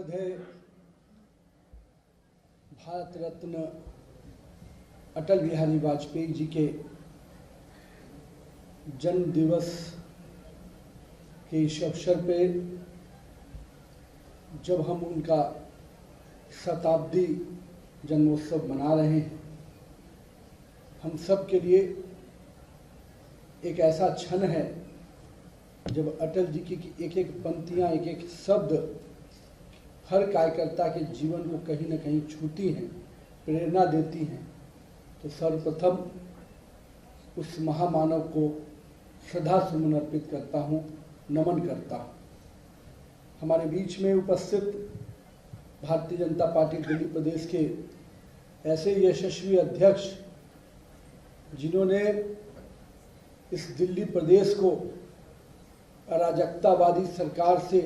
सदैव भारत रत्न अटल बिहारी वाजपेयी जी के जन्म दिवस के इस अवसर पे जब हम उनका शताब्दी जन्मोत्सव मना रहे हैं, हम सब के लिए एक ऐसा क्षण है जब अटल जी की एक एक पंक्तियाँ, एक एक शब्द हर कार्यकर्ता के जीवन को कहीं न कहीं छूती हैं, प्रेरणा देती हैं। तो सर्वप्रथम उस महामानव को श्रद्धा सुमन अर्पित करता हूँ, नमन करता हूँ। हमारे बीच में उपस्थित भारतीय जनता पार्टी दिल्ली प्रदेश के ऐसे यशस्वी अध्यक्ष जिन्होंने इस दिल्ली प्रदेश को अराजकतावादी सरकार से,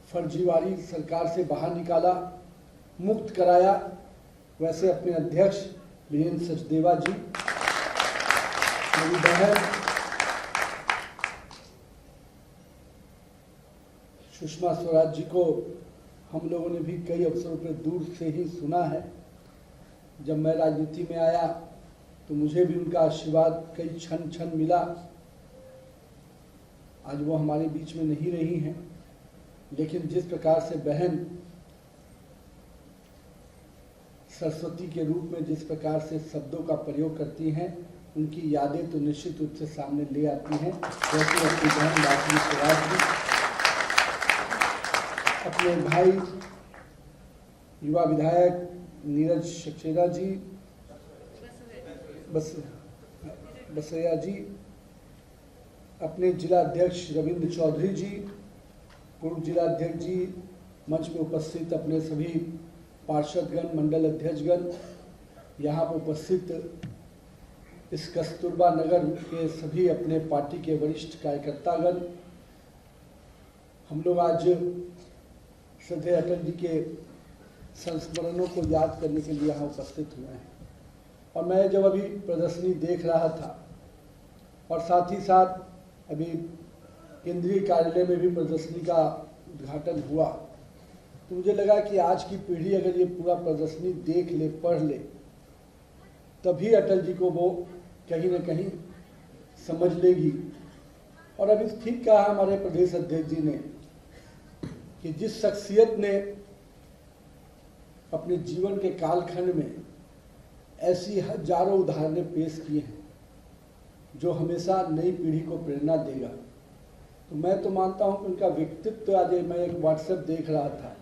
फर्जीवादी सरकार से बाहर निकाला, मुक्त कराया, वैसे अपने अध्यक्ष वीरेंद्र सचदेवा जी, मेरी बहन सुषमा स्वराज जी को हम लोगों ने भी कई अवसरों पर दूर से ही सुना है। जब मैं राजनीति में आया तो मुझे भी उनका आशीर्वाद कई क्षण क्षण मिला। आज वो हमारे बीच में नहीं रही हैं, लेकिन जिस प्रकार से बहन सरस्वती के रूप में जिस प्रकार से शब्दों का प्रयोग करती हैं, उनकी यादें तो निश्चित रूप से सामने ले आती हैं। जैसे अपनी बहन लाडली स्वराज जी, अपने भाई युवा विधायक नीरज सक्सेना जी, बसैया जी, अपने जिला अध्यक्ष रविंद्र चौधरी जी, पूर्व जिला अध्यक्ष जी, मंच में उपस्थित अपने सभी पार्षदगण, मंडल अध्यक्षगण, यहाँ पर उपस्थित इस कस्तूरबा नगर के सभी अपने पार्टी के वरिष्ठ कार्यकर्तागण, हम लोग आज श्रद्धेय अटल जी के संस्मरणों को याद करने के लिए यहाँ उपस्थित हुए हैं। और मैं जब अभी प्रदर्शनी देख रहा था और साथ ही साथ अभी केंद्रीय कार्यालय में भी प्रदर्शनी का उद्घाटन हुआ, तो मुझे लगा कि आज की पीढ़ी अगर ये पूरा प्रदर्शनी देख ले, पढ़ ले, तभी अटल जी को वो कहीं न कहीं समझ लेगी। और अभी ठीक कहा हमारे प्रदेश अध्यक्ष जी ने कि जिस शख्सियत ने अपने जीवन के कालखंड में ऐसी हजारों उदाहरणें पेश की हैं जो हमेशा नई पीढ़ी को प्रेरणा देगा, तो मैं तो मानता हूं कि उनका व्यक्तित्व, आज मैं एक व्हाट्सएप देख रहा था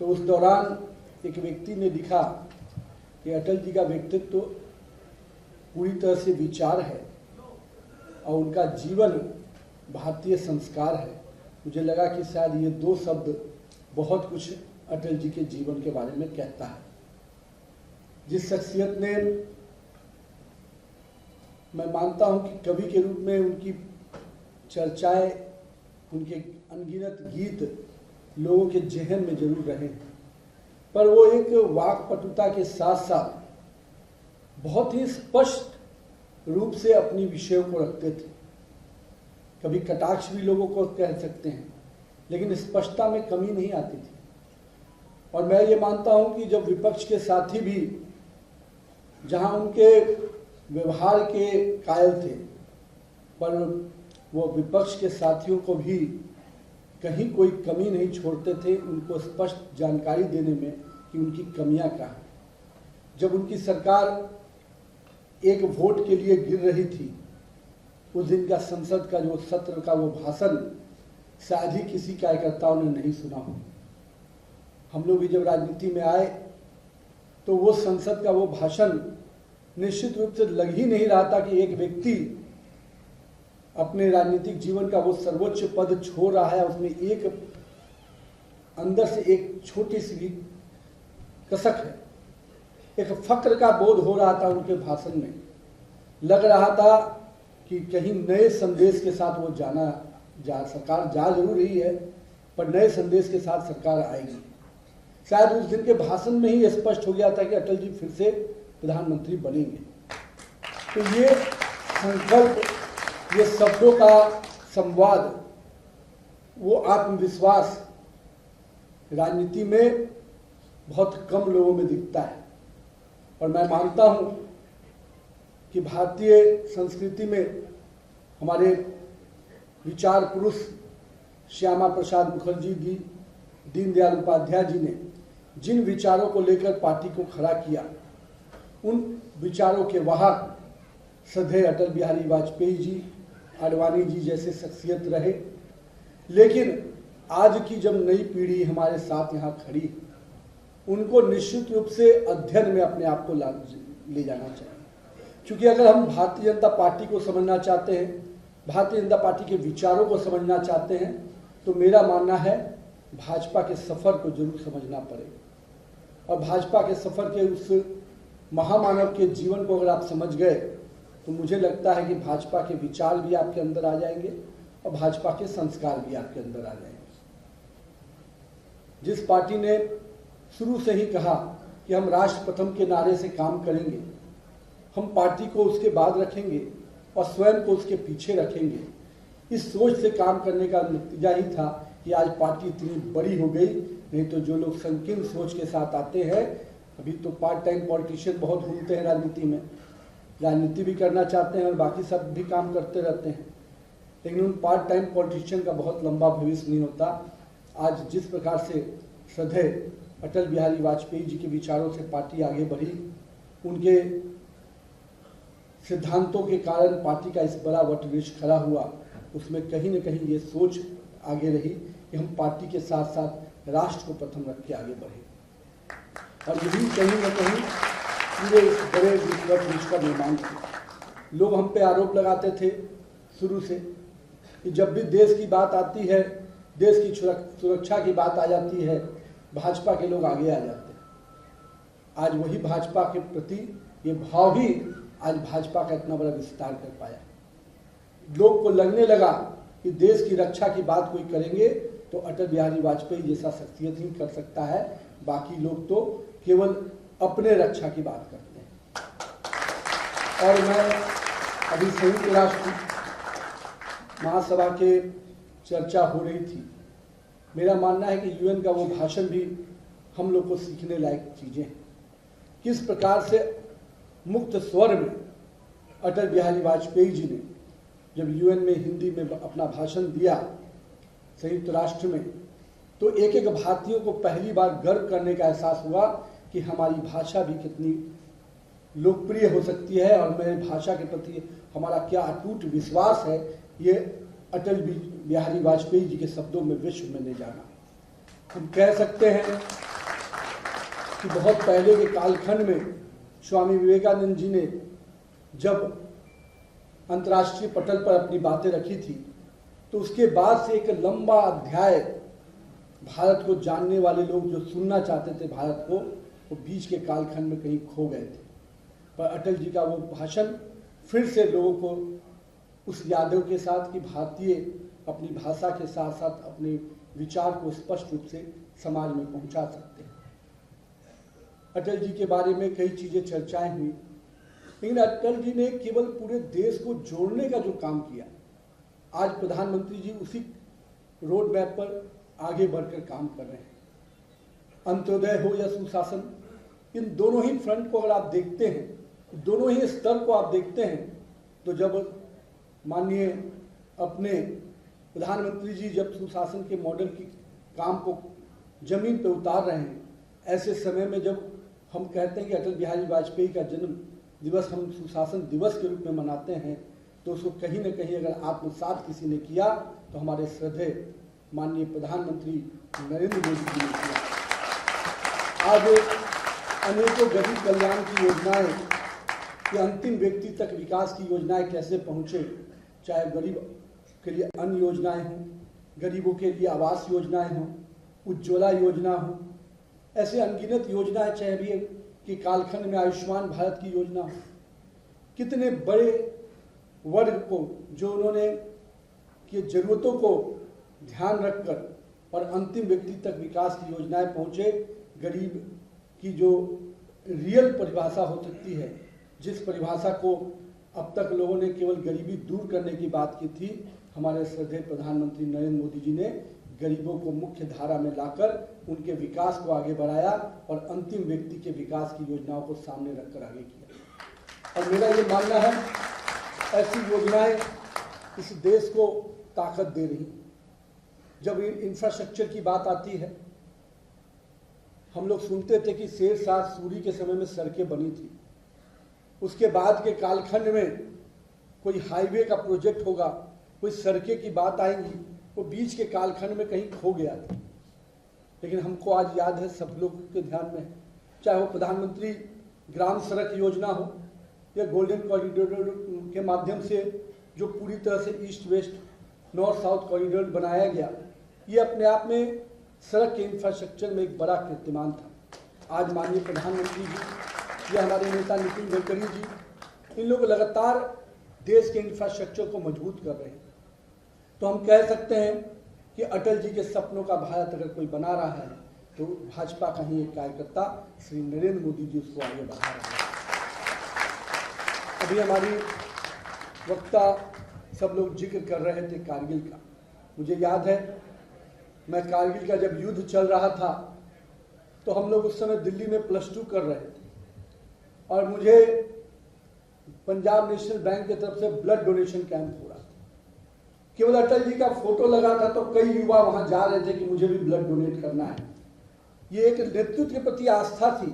तो उस दौरान एक व्यक्ति ने लिखा कि अटल जी का व्यक्तित्व पूरी तरह से विचार है और उनका जीवन भारतीय संस्कार है। मुझे लगा कि शायद ये दो शब्द बहुत कुछ अटल जी के जीवन के बारे में कहता है। जिस शख्सियत ने, मैं मानता हूं कि कवि के रूप में उनकी चर्चाएं, उनके अनगिनत गीत लोगों के जहन में जरूर रहे, पर वो एक वाक्पटुता के साथ साथ बहुत ही स्पष्ट रूप से अपनी विषयों को रखते थे। कभी कटाक्ष भी लोगों को कह सकते हैं, लेकिन स्पष्टता में कमी नहीं आती थी। और मैं ये मानता हूं कि जब विपक्ष के साथी भी जहां उनके व्यवहार के कायल थे, पर वो विपक्ष के साथियों को भी कहीं कोई कमी नहीं छोड़ते थे उनको स्पष्ट जानकारी देने में कि उनकी कमियां क्या हैं। जब उनकी सरकार एक वोट के लिए गिर रही थी, उस दिन का संसद का जो सत्र का वो भाषण शायद ही किसी कार्यकर्ताओं ने नहीं सुना हो। हम लोग भी जब राजनीति में आए तो वो संसद का वो भाषण निश्चित रूप से लग ही नहीं रहा था कि एक व्यक्ति अपने राजनीतिक जीवन का वो सर्वोच्च पद छोड़ रहा है, उसमें एक अंदर से एक छोटी सी भी कसक है, एक फक्र का बोध हो रहा था उनके भाषण में। लग रहा था कि कहीं नए संदेश के साथ वो सरकार जा जरूर रही है, पर नए संदेश के साथ सरकार आएगी। शायद उस दिन के भाषण में ही स्पष्ट हो गया था कि अटल जी फिर से प्रधानमंत्री बनेंगे। तो ये संकल्प, ये शब्दों का संवाद, वो आत्मविश्वास राजनीति में बहुत कम लोगों में दिखता है। और मैं मानता हूँ कि भारतीय संस्कृति में हमारे विचार पुरुष श्यामा प्रसाद मुखर्जी जी, दीनदयाल उपाध्याय जी ने जिन विचारों को लेकर पार्टी को खड़ा किया, उन विचारों के वाहक श्रद्धेय अटल बिहारी वाजपेयी जी, आडवाणी जी जैसे शख्सियत रहे। लेकिन आज की जब नई पीढ़ी हमारे साथ यहाँ खड़ी, उनको निश्चित रूप से अध्ययन में अपने आप को ले जाना चाहिए। क्योंकि अगर हम भारतीय जनता पार्टी को समझना चाहते हैं, भारतीय जनता पार्टी के विचारों को समझना चाहते हैं, तो मेरा मानना है भाजपा के सफ़र को जरूर समझना पड़ेगा। और भाजपा के सफ़र के उस महामानव के जीवन को अगर आप समझ गए तो मुझे लगता है कि भाजपा के विचार भी आपके अंदर आ जाएंगे और भाजपा के संस्कार भी आपके अंदर आ जाएंगे। जिस पार्टी ने शुरू से ही कहा कि हम राष्ट्र प्रथम के नारे से काम करेंगे, हम पार्टी को उसके बाद रखेंगे और स्वयं को उसके पीछे रखेंगे, इस सोच से काम करने का नतीजा ही था कि आज पार्टी इतनी बड़ी हो गई। नहीं तो जो लोग संकीर्ण सोच के साथ आते हैं, अभी तो पार्ट टाइम पॉलिटिशियन बहुत घूमते हैं राजनीति में, राजनीति भी करना चाहते हैं और बाकी सब भी काम करते रहते हैं, लेकिन उन पार्ट टाइम पॉलिटिशियन का बहुत लंबा भविष्य नहीं होता। आज जिस प्रकार से श्रद्धेय अटल बिहारी वाजपेयी जी के विचारों से पार्टी आगे बढ़ी, उनके सिद्धांतों के कारण पार्टी का इस बड़ा वटवृक्ष खड़ा हुआ, उसमें कहीं न कहीं ये सोच आगे रही कि हम पार्टी के साथ साथ राष्ट्र को प्रथम रख के आगे बढ़े। और यही कहीं न कहीं पूरे इस बड़े वटवृक्ष का निर्माण किया। लोग हम पे आरोप लगाते थे शुरू से कि जब भी देश की बात आती है, देश की सुरक्षा की बात आ जाती है, भाजपा के लोग आगे आ जाते हैं। आज वही भाजपा के प्रति ये भाव ही आज भाजपा का इतना बड़ा विस्तार कर पाया। लोग को लगने लगा कि देश की रक्षा की बात कोई करेंगे तो अटल बिहारी वाजपेयी जैसा शख्सियत ही कर सकता है, बाकी लोग तो केवल अपने रक्षा की बात करते हैं। और मैं अभी संयुक्त राष्ट्र महासभा के चर्चा हो रही थी, मेरा मानना है कि यूएन का वो भाषण भी हम लोग को सीखने लायक चीज़ें हैं। किस प्रकार से मुक्त स्वर में अटल बिहारी वाजपेयी जी ने जब यूएन में हिंदी में अपना भाषण दिया संयुक्त राष्ट्र में, तो एक एक भारतीयों को पहली बार गर्व करने का एहसास हुआ कि हमारी भाषा भी कितनी लोकप्रिय हो सकती है और मेरी भाषा के प्रति हमारा क्या अटूट विश्वास है, ये अटल बिहारी वाजपेयी जी के शब्दों में विश्व में ले जाना। हम कह सकते हैं कि बहुत पहले के कालखंड में स्वामी विवेकानंद जी ने जब अंतर्राष्ट्रीय पटल पर अपनी बातें रखी थी, तो उसके बाद से एक लंबा अध्याय भारत को जानने वाले लोग जो सुनना चाहते थे भारत को, वो बीच के कालखंड में कहीं खो गए थे। पर अटल जी का वो भाषण फिर से लोगों को उस यादों के साथ कि भारतीय अपनी भाषा के साथ साथ अपने विचार को स्पष्ट रूप से समाज में पहुंचा सकते हैं। अटल जी के बारे में कई चीज़ें चर्चाएं हुई, लेकिन अटल जी ने केवल पूरे देश को जोड़ने का जो काम किया, आज प्रधानमंत्री जी उसी रोड मैप पर आगे बढ़कर काम कर रहे हैं। अंत्योदय हो या सुशासन, इन दोनों ही फ्रंट को अगर आप देखते हैं, दोनों ही स्तर को आप देखते हैं, तो जब माननीय अपने प्रधानमंत्री जी जब सुशासन के मॉडल की काम को जमीन पर उतार रहे हैं, ऐसे समय में जब हम कहते हैं कि अटल बिहारी वाजपेयी का जन्म दिवस हम सुशासन दिवस के रूप में मनाते हैं, तो उसको कहीं न कहीं अगर आत्मसात किसी ने किया तो हमारे श्रद्धेय माननीय प्रधानमंत्री नरेंद्र मोदी जी ने किया। आज अनेकों गरीब कल्याण की योजनाएं कि अंतिम व्यक्ति तक विकास की योजनाएं कैसे पहुंचे, चाहे गरीब के लिए अन्न योजनाएं हों, गरीबों के लिए आवास योजनाएं हों, उज्ज्वला योजना हो, ऐसे अनगिनत योजनाएं, चाहे भी कि कालखंड में आयुष्मान भारत की योजना हो, कितने बड़े वर्ग को जो उन्होंने कि जरूरतों को ध्यान रखकर और अंतिम व्यक्ति तक विकास की योजनाएं पहुंचे। गरीब की जो रियल परिभाषा हो सकती है, जिस परिभाषा को अब तक लोगों ने केवल गरीबी दूर करने की बात की थी, हमारे श्रद्धेय प्रधानमंत्री नरेंद्र मोदी जी ने गरीबों को मुख्य धारा में लाकर उनके विकास को आगे बढ़ाया और अंतिम व्यक्ति के विकास की योजनाओं को सामने रखकर आगे किया। और मेरा ये मानना है ऐसी योजनाएं इस देश को ताकत दे रही। जब इंफ्रास्ट्रक्चर की बात आती है, हम लोग सुनते थे कि शेरशाह सूरी के समय में सड़कें बनी थी, उसके बाद के कालखंड में कोई हाईवे का प्रोजेक्ट होगा, कोई सड़कें की बात आएंगी, वो बीच के कालखंड में कहीं खो गया था। लेकिन हमको आज याद है, सब लोग के ध्यान में, चाहे वो प्रधानमंत्री ग्राम सड़क योजना हो या गोल्डन कॉरिडोर के माध्यम से जो पूरी तरह से east west north south corridor बनाया गया, ये अपने आप में सड़क के इंफ्रास्ट्रक्चर में एक बड़ा कीर्तिमान था। आज माननीय प्रधानमंत्री जी या हमारे नेता नितिन गडकरी जी, इन लोग लगातार देश के इंफ्रास्ट्रक्चर को मजबूत कर रहे हैं। तो हम कह सकते हैं कि अटल जी के सपनों का भारत अगर कोई बना रहा है तो भाजपा का ही एक कार्यकर्ता श्री नरेंद्र मोदी जी उसको आगे बढ़ा रहे हैं। अभी हमारी वक्ता सब लोग जिक्र कर रहे थे कारगिल का। मुझे याद है, मैं कारगिल का जब युद्ध चल रहा था तो हम लोग उस समय दिल्ली में +2 कर रहे थे और मुझे पंजाब नेशनल बैंक की तरफ से ब्लड डोनेशन कैंप हो रहा था। केवल अटल जी का फोटो लगा था तो कई युवा वहां जा रहे थे कि मुझे भी ब्लड डोनेट करना है। ये एक नेतृत्व के प्रति आस्था थी।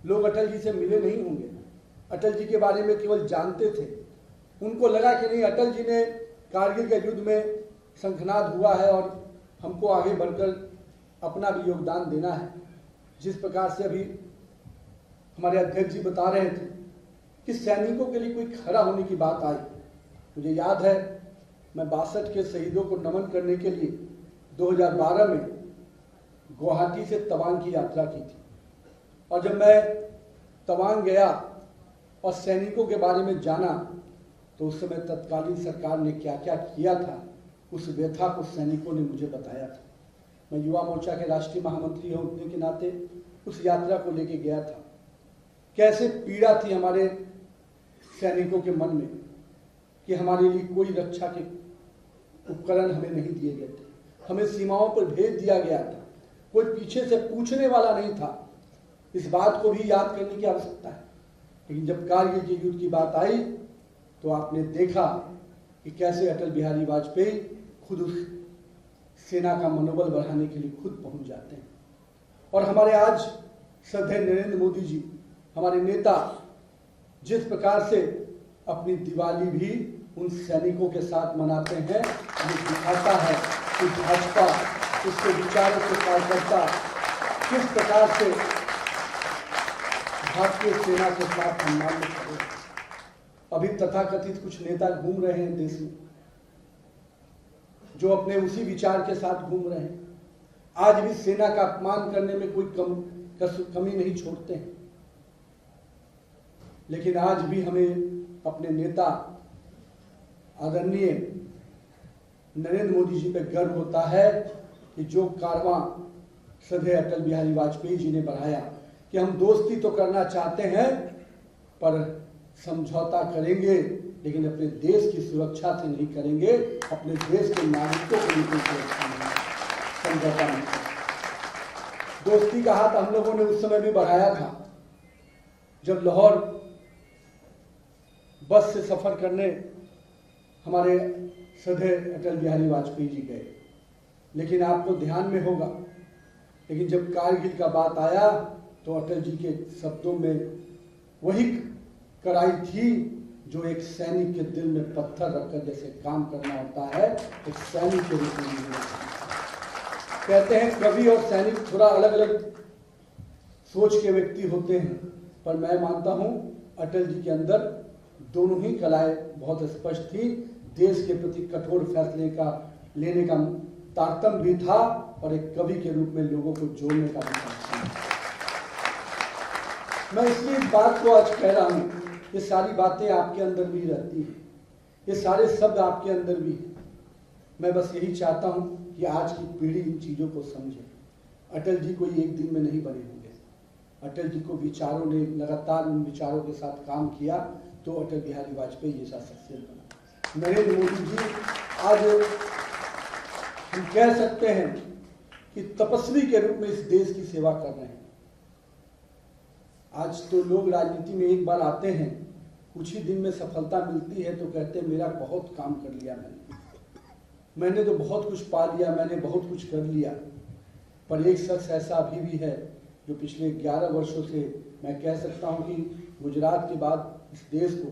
लोग अटल जी से मिले नहीं होंगे, अटल जी के बारे में केवल जानते थे। उनको लगा कि नहीं, अटल जी ने कारगिल के युद्ध में शंखनाद हुआ है और हमको आगे बढ़कर अपना भी योगदान देना है। जिस प्रकार से अभी हमारे अध्यक्ष जी बता रहे थे कि सैनिकों के लिए कोई खड़ा होने की बात आई, मुझे याद है मैं 62 के शहीदों को नमन करने के लिए 2012 में गुवाहाटी से तवांग की यात्रा की थी। और जब मैं तवांग गया और सैनिकों के बारे में जाना तो उस समय तत्कालीन सरकार ने क्या क्या किया था, उस व्यथा को सैनिकों ने मुझे बताया था। मैं युवा मोर्चा के राष्ट्रीय महामंत्री होने के नाते उस यात्रा को लेके गया था। कैसे पीड़ा थी हमारे सैनिकों के मन में कि हमारे लिए कोई रक्षा के उपकरण हमें नहीं दिए गए थे, हमें सीमाओं पर भेज दिया गया था, कोई पीछे से पूछने वाला नहीं था। इस बात को भी याद करने की आवश्यकता है। लेकिन जब कारगिल के युद्ध की बात आई तो आपने देखा कि कैसे अटल बिहारी वाजपेयी खुद उस सेना का मनोबल बढ़ाने के लिए खुद पहुंच जाते हैं। और हमारे आज श्रद्धेय नरेंद्र मोदी जी, हमारे नेता, जिस प्रकार से अपनी दिवाली भी उन सैनिकों के साथ मनाते हैं, ये दिखाता है कि भाजपा, उसके विचारों के कार्यकर्ता किस प्रकार से भारतीय सेना के साथ सम्मान में खड़े हैं। अभी तथाकथित कुछ नेता घूम रहे हैं देश में जो अपने उसी विचार के साथ घूम रहे हैं, आज भी सेना का अपमान करने में कोई कमी नहीं छोड़ते हैं। लेकिन आज भी हमें अपने नेता आदरणीय नरेंद्र मोदी जी पे गर्व होता है कि जो कारवां श्रद्धेय अटल बिहारी वाजपेयी जी ने बढ़ाया कि हम दोस्ती तो करना चाहते हैं पर समझौता करेंगे, लेकिन अपने देश की सुरक्षा से नहीं करेंगे, अपने देश के नागरिकों को लेकर सुरक्षा नहीं, समझौता नहीं। दोस्ती का हाथ हम लोगों ने उस समय भी बढ़ाया था जब लाहौर बस से सफर करने हमारे श्रद्धेय अटल बिहारी वाजपेयी जी गए। लेकिन आपको ध्यान में होगा, लेकिन जब कारगिल का बात आया तो अटल जी के शब्दों में वही कड़ाई थी जो एक सैनिक के दिल में पत्थर रखकर जैसे काम करना होता है, एक सैनिक के रूप में। कहते हैं कवि और सैनिक थोड़ा अलग अलग सोच के व्यक्ति होते हैं, पर मैं मानता हूं अटल जी के अंदर दोनों ही कलाएं बहुत स्पष्ट थी। देश के प्रति कठोर फैसले का लेने का तारतम्य भी था और एक कवि के रूप में लोगों को जोड़ने का भी था। मैं इसलिए इस बात को आज कह रहा हूं, ये सारी बातें आपके अंदर भी रहती हैं, ये सारे शब्द आपके अंदर भी हैं। मैं बस यही चाहता हूं कि आज की पीढ़ी इन चीज़ों को समझे। अटल जी कोई एक दिन में नहीं बने होंगे। अटल जी को विचारों ने लगातार उन विचारों के साथ काम किया तो अटल बिहारी वाजपेयी जैसा शख्सियत बना। नरेंद्र मोदी जी आज हम कह सकते हैं कि तपस्वी के रूप में इस देश की सेवा कर रहे हैं। आज तो लोग राजनीति में एक बार आते हैं, कुछ ही दिन में सफलता मिलती है तो कहते हैं मेरा बहुत काम कर लिया मैंने तो बहुत कुछ पा लिया, मैंने बहुत कुछ कर लिया। पर एक शख्स ऐसा अभी भी है जो पिछले 11 वर्षों से मैं कह सकता हूं कि गुजरात के बाद इस देश को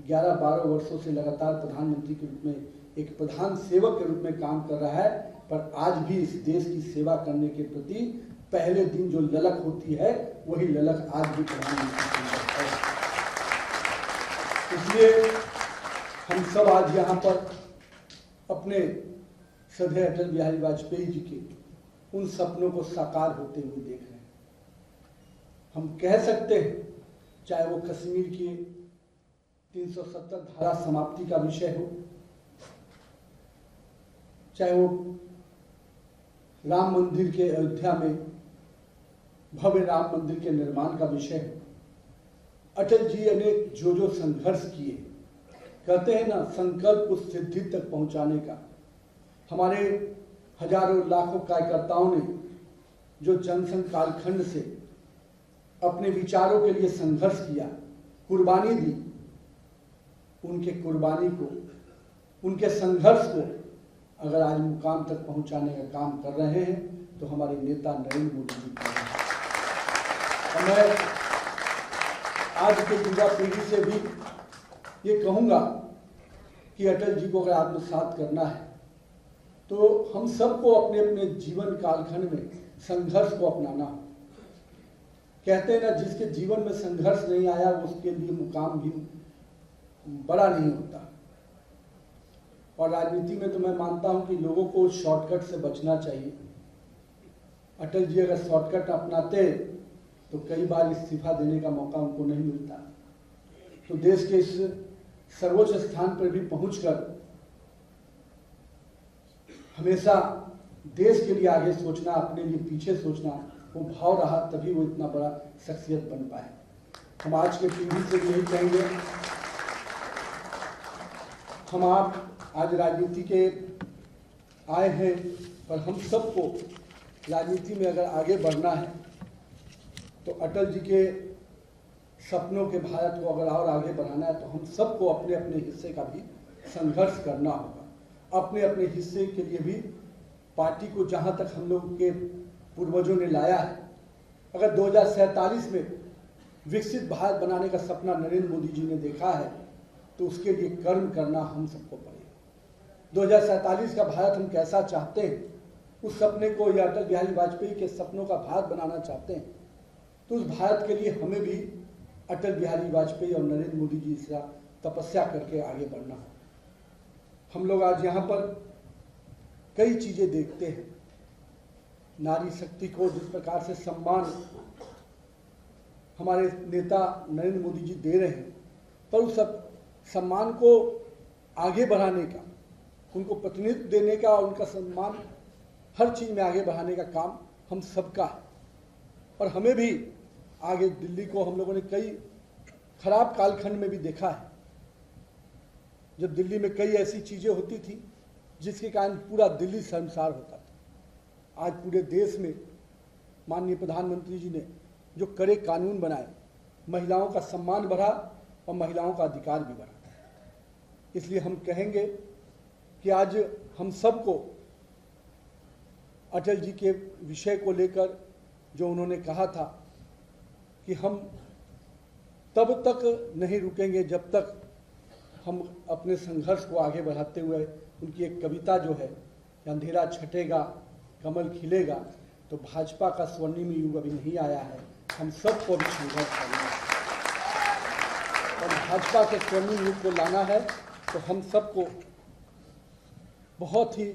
11-12 वर्षों से लगातार प्रधानमंत्री के रूप में, एक प्रधान सेवक के रूप में काम कर रहा है। पर आज भी इस देश की सेवा करने के प्रति पहले दिन जो ललक होती है वही ललक आज भी प्रधानमंत्री की है। इसलिए हम सब आज यहाँ पर अपने श्रद्धेय अटल बिहारी वाजपेयी जी के उन सपनों को साकार होते हुए देख रहे हैं। हम कह सकते हैं चाहे वो कश्मीर की 370 धारा समाप्ति का विषय हो, चाहे वो राम मंदिर के अयोध्या में भव्य राम मंदिर के निर्माण का विषय हो, अटल जी ने जो संघर्ष किए, कहते हैं ना संकल्प उस सिद्धि तक पहुंचाने का। हमारे हजारों लाखों कार्यकर्ताओं ने जो जनसंघ कालखंड से अपने विचारों के लिए संघर्ष किया, कुर्बानी दी, उनके कुर्बानी को, उनके संघर्ष को अगर आज मुकाम तक पहुंचाने का काम कर रहे हैं तो हमारे नेता नरेंद्र मोदी जी कर रहे हैं। और मैं आज के युवा पीढ़ी से भी ये कहूंगा कि अटल जी को अगर आत्मसात करना है तो हम सबको अपने अपने जीवन कालखंड में संघर्ष को अपनाना हो। कहते हैं ना जिसके जीवन में संघर्ष नहीं आया उसके लिए मुकाम भी बड़ा नहीं होता। और राजनीति में तो मैं मानता हूं कि लोगों को शॉर्टकट से बचना चाहिए। अटल जी अगर शॉर्टकट अपनाते तो कई बार इस्तीफा देने का मौका उनको नहीं मिलता। तो देश के इस सर्वोच्च स्थान पर भी पहुंचकर हमेशा देश के लिए आगे सोचना, अपने लिए पीछे सोचना, वो भाव रहा तभी वो इतना बड़ा शख्सियत बन पाए। हम आज के पीढ़ी से यही कहेंगे, हम आप आज राजनीति के आए हैं, पर हम सबको राजनीति में अगर आगे बढ़ना है तो अटल जी के सपनों के भारत को अगर और आगे बढ़ाना है तो हम सबको अपने अपने हिस्से का भी संघर्ष करना होगा। अपने अपने हिस्से के लिए भी पार्टी को जहां तक हम लोग के पूर्वजों ने लाया है, अगर 2047 में विकसित भारत बनाने का सपना नरेंद्र मोदी जी ने देखा है तो उसके लिए कर्म करना हम सबको पड़ेगा। 2047 का भारत हम कैसा चाहते हैं, उस सपने को या अटल बिहारी वाजपेयी के सपनों का भारत बनाना चाहते हैं तो उस भारत के लिए हमें भी अटल बिहारी वाजपेयी और नरेंद्र मोदी जी से तपस्या करके आगे बढ़ना है। हम लोग आज यहाँ पर कई चीजें देखते हैं, नारी शक्ति को जिस प्रकार से सम्मान हमारे नेता नरेंद्र मोदी जी दे रहे हैं, पर उस सब सम्मान को आगे बढ़ाने का, उनको प्रतिनिधित्व देने का और उनका सम्मान हर चीज में आगे बढ़ाने का काम हम सबका है। और हमें भी आगे दिल्ली को हम लोगों ने कई खराब कालखंड में भी देखा है, जब दिल्ली में कई ऐसी चीजें होती थी जिसके कारण पूरा दिल्ली शर्मसार होता था। आज पूरे देश में माननीय प्रधानमंत्री जी ने जो कड़े कानून बनाए, महिलाओं का सम्मान बढ़ा और महिलाओं का अधिकार भी बढ़ा। इसलिए हम कहेंगे कि आज हम सबको अटल जी के विषय को लेकर जो उन्होंने कहा था कि हम तब तक नहीं रुकेंगे जब तक हम अपने संघर्ष को आगे बढ़ाते हुए, उनकी एक कविता जो है, अंधेरा छटेगा कमल खिलेगा, तो भाजपा का स्वर्णिम युग अभी नहीं आया है, हम सबको भी संघर्ष करना है और भाजपा के स्वर्णिम युग को लाना है। तो हम सबको बहुत ही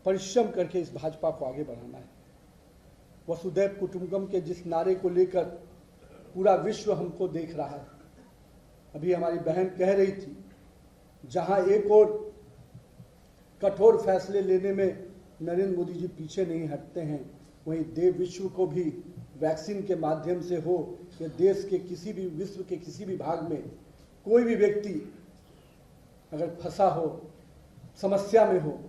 परिश्रम करके इस भाजपा को आगे बढ़ाना है। वसुधैव कुटुंबकम के जिस नारे को लेकर पूरा विश्व हमको देख रहा है, अभी हमारी बहन कह रही थी, जहां एक और कठोर फैसले लेने में नरेंद्र मोदी जी पीछे नहीं हटते हैं, वहीं देव विश्व को भी वैक्सीन के माध्यम से हो या देश के किसी भी, विश्व के किसी भी भाग में कोई भी व्यक्ति अगर फंसा हो, समस्या में हो,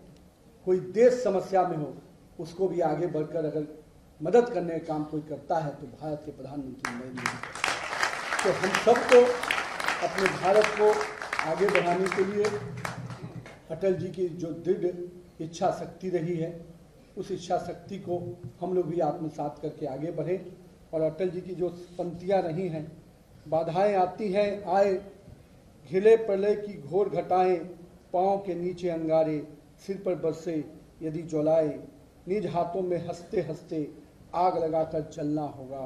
कोई देश समस्या में हो उसको भी आगे बढ़कर अगर मदद करने का काम कोई करता है तो भारत के प्रधानमंत्री नरेंद्र मोदी। तो हम सबको अपने भारत को आगे बढ़ाने के लिए अटल जी की जो दृढ़ इच्छा शक्ति रही है, उस इच्छा शक्ति को हम लोग भी आत्मसात करके आगे बढ़ें। और अटल जी की जो पंक्तियाँ रही हैं, बाधाएं आती हैं आए, घिले प्रलय की घोर घटाएं, पाँव के नीचे अंगारे, सिर पर बरसे यदि ज्वलाए, निज हाथों में हंसते हंसते आग लगाकर चलना होगा,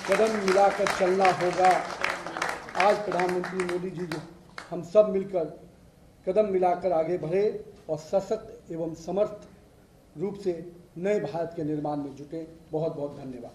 कदम मिलाकर चलना होगा। आज प्रधानमंत्री मोदी जी हम सब मिलकर कदम मिलाकर आगे बढ़े और सशक्त एवं समर्थ रूप से नए भारत के निर्माण में जुटे। बहुत बहुत धन्यवाद।